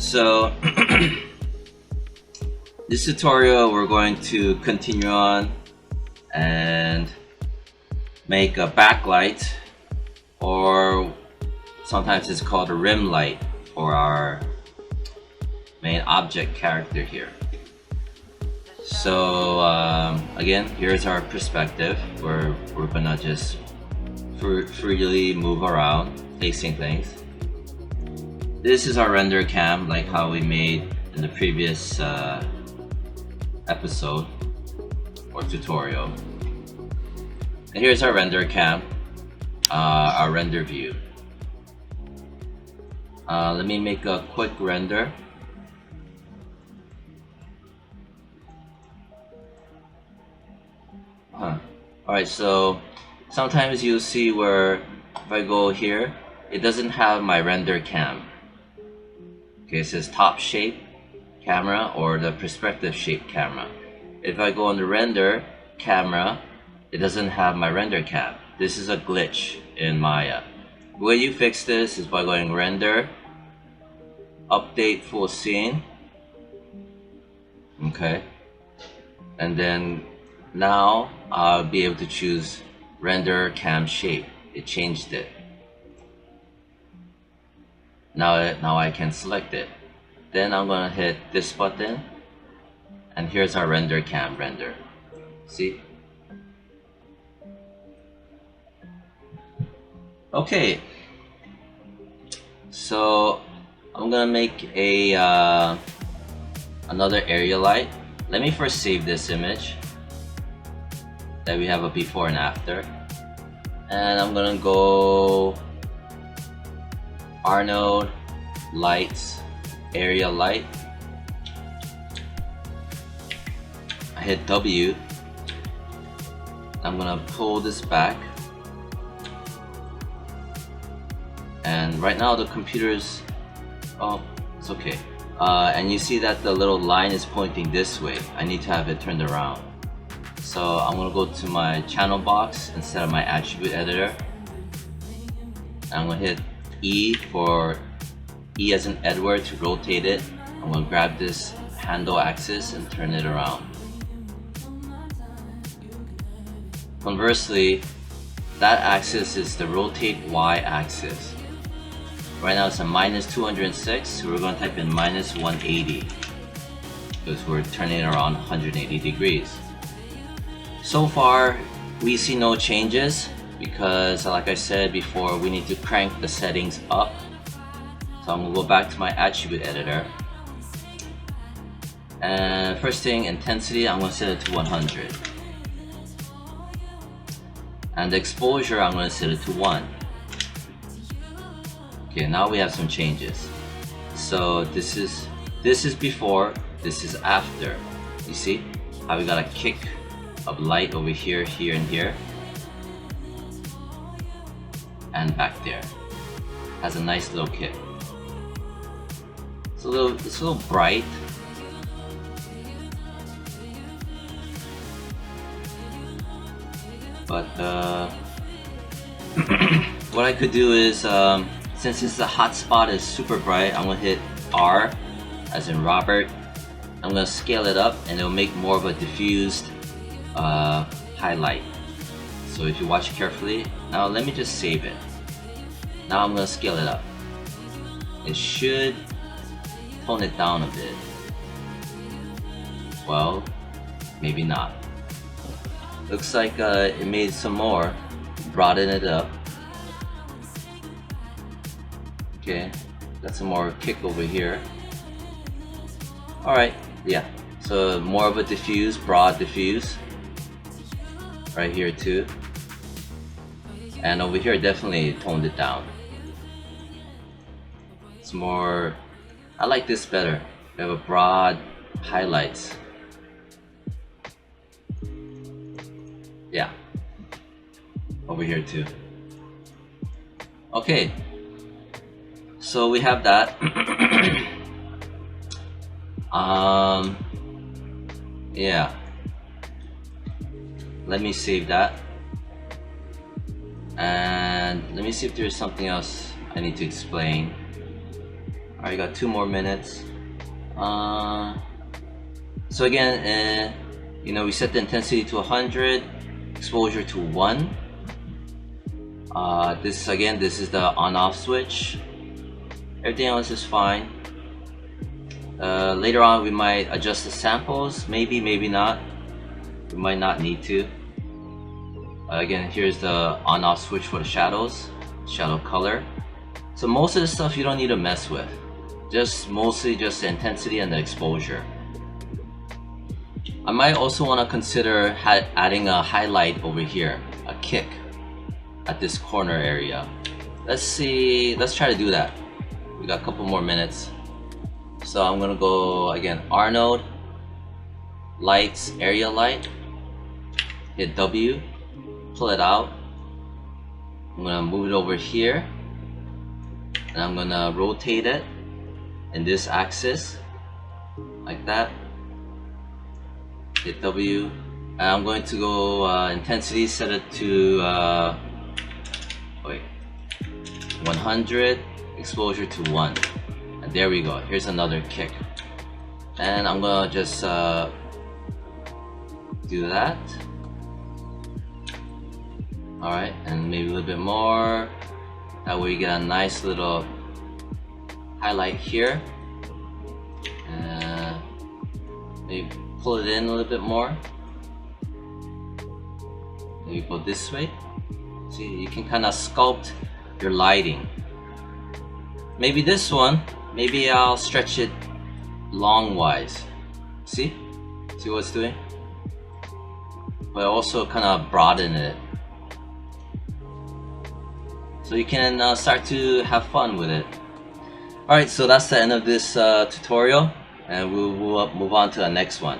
So this tutorial we're going to continue on and make a backlight, or sometimes it's called a rim light, for our main object character here. So again, here's our perspective where we're gonna just freely move around facing things. This is our render cam, like how we made in the previous episode or tutorial. And here's our render cam, our render view. Let me make a quick render. Alright, so sometimes you'll see where if I go here, it doesn't have my render cam. Okay, it says top shape camera or the perspective shape camera. If I go on the render camera, it doesn't have my render cam. This is a glitch in Maya. The way you fix this is by going render, update full scene. Okay, and then now I'll be able to choose render cam shape. It changed it. Now I can select it. Then I'm gonna hit this button, and here's our render cam render. See? Okay. So I'm gonna make a another area light. Let me first save this image that we have a before and after, and I'm gonna go Arnold lights, area light. I hit W. I'm gonna pull this back, and right now the computer's it's okay, and you see that the little line is pointing this way. I need to have it turned around. So I'm gonna go to my channel box instead of my attribute editor. I'm gonna hit E for E as in Edward to rotate it. I'm gonna grab this handle axis and turn it around. Conversely, that axis is the rotate Y axis. Right now it's a -206, so we're gonna type in -180 because we're turning it around 180 degrees. So far, we see no changes because, like I said before, we need to crank the settings up. So I'm gonna go back to my attribute editor. And first thing, intensity, I'm gonna set it to 100. And the exposure, I'm gonna set it to 1. Okay, now we have some changes. So this is before, this is after. You see how we got a kick of light over here, here, and here, and back there. Has a nice little kick. It's a little bright. But what I could do is, since the hot spot is super bright, I'm gonna hit R as in Robert. I'm gonna scale it up, and it'll make more of a diffused highlight. So if you watch carefully, now let me just save it. Now I'm gonna scale it up. It should tone it down a bit. Well, maybe not. Looks like it made some more, broaden it up. Okay, got some more kick over here. Alright, yeah, so more of a diffuse, broad diffuse. Right here too. And over here definitely toned it down. It's more, I like this better. We have a broad highlights. Yeah, over here too. Okay, so we have that. Yeah, let me save that. And let me see if there's something else I need to explain. Alright, got 2 more minutes. So again, you know, we set the intensity to 100, exposure to 1. This is the on-off switch. Everything else is fine. Later on we might adjust the samples, maybe not. We might not need to. Again, here's the on-off switch for the shadows, shadow color. So most of the stuff you don't need to mess with. Mostly just the intensity and the exposure. I might also want to consider adding a highlight over here, a kick at this corner area. Let's try to do that. We got a couple more minutes. So I'm gonna go again, Arnold, lights, area light, hit W, pull it out. I'm gonna move it over here, and I'm gonna rotate it in this axis, like that. Hit W, and I'm going to go intensity, set it to 100, exposure to 1. And there we go. Here's another kick. And I'm gonna just do that. Alright, and maybe a little bit more. That way you get a nice little highlight here. Maybe pull it in a little bit more. Maybe go this way. See, you can kind of sculpt your lighting. Maybe this one, maybe I'll stretch it long-wise. See what it's doing? But also kind of broaden it, so you can start to have fun with it. Alright, so that's the end of this tutorial, and we'll move on to the next one.